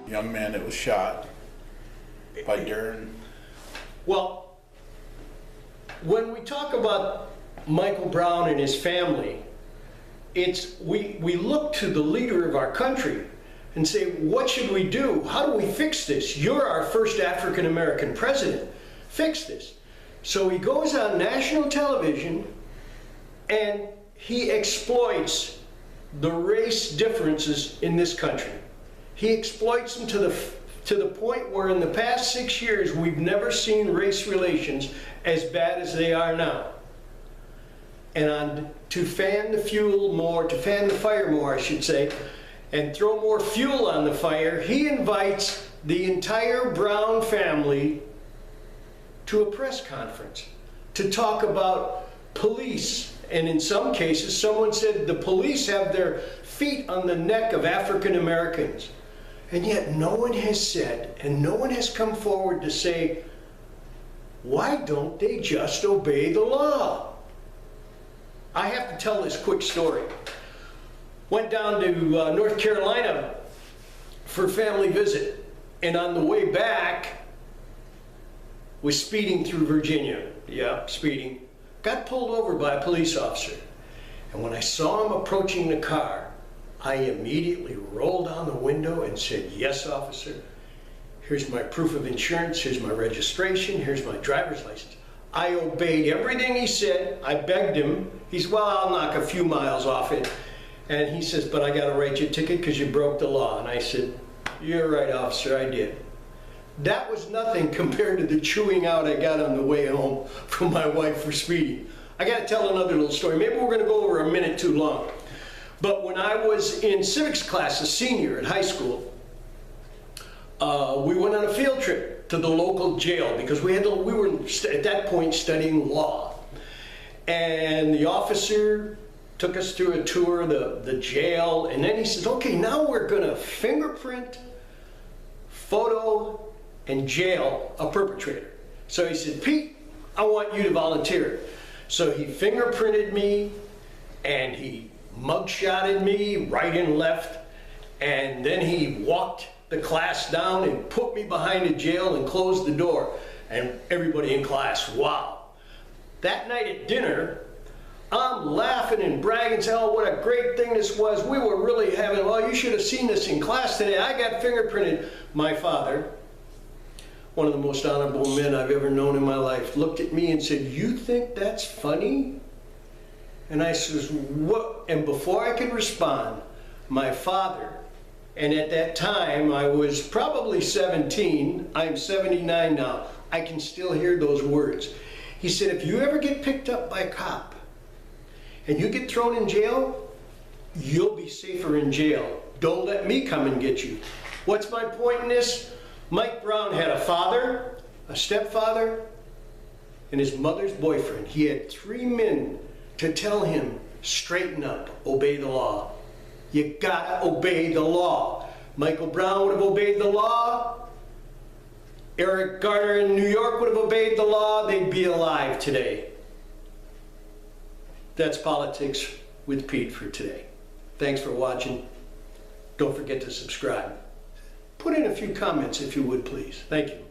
young man that was shot by Darren. Well, when we talk about Michael Brown and his family, we look to the leader of our country and say, what should we do? How do we fix this? You're our first African American president. Fix this. So he goes on national television and he exploits the race differences in this country. He exploits them to the point where in the past 6 years we've never seen race relations as bad as they are now. And to fan the fire more, I should say, and throw more fuel on the fire, he invites the entire Brown family to a press conference to talk about police. And in some cases, someone said the police have their feet on the neck of African Americans. And yet no one has said, and no one has come forward to say, why don't they just obey the law? I have to tell this quick story. Went down to North Carolina for a family visit, and on the way back was speeding through Virginia. Yeah, speeding. Got pulled over by a police officer. And when I saw him approaching the car, I immediately rolled down the window and said, yes, officer, here's my proof of insurance, here's my registration, here's my driver's license. I obeyed everything he said. I begged him. He said, well, I'll knock a few miles off it. And he says, but I got to write you a ticket because you broke the law. And I said, you're right, officer, I did. That was nothing compared to the chewing out I got on the way home from my wife for speeding. I got to tell another little story. Maybe we're going to go over a minute too long. But when I was in civics class, a senior at high school, we went on a field trip to the local jail because we were at that point studying law. And the officer took us through a tour of the jail, and then he says, okay, now we're going to fingerprint, photo, and jail a perpetrator. So he said, Pete, I want you to volunteer. So he fingerprinted me, and he mugshotted me right and left, and then he walked the class down and put me behind the jail and closed the door. And everybody in class, wow. That night at dinner, I'm laughing and bragging, saying, oh, what a great thing this was. We were really having, well, you should have seen this in class today. I got fingerprinted. My father, one of the most honorable men I've ever known in my life, looked at me and said, you think that's funny? And I says, what? And before I could respond, my father, and at that time I was probably 17, I'm 79 now, I can still hear those words. He said, if you ever get picked up by a cop and you get thrown in jail, you'll be safer in jail. Don't let me come and get you. What's my point in this? Mike Brown had a father, a stepfather, and his mother's boyfriend. He had 3 men to tell him, straighten up, obey the law. You gotta obey the law. Michael Brown would have obeyed the law. Eric Garner in New York would have obeyed the law. They'd be alive today. That's Politics with Pete for today. Thanks for watching. Don't forget to subscribe. Put in a few comments if you would, please. Thank you.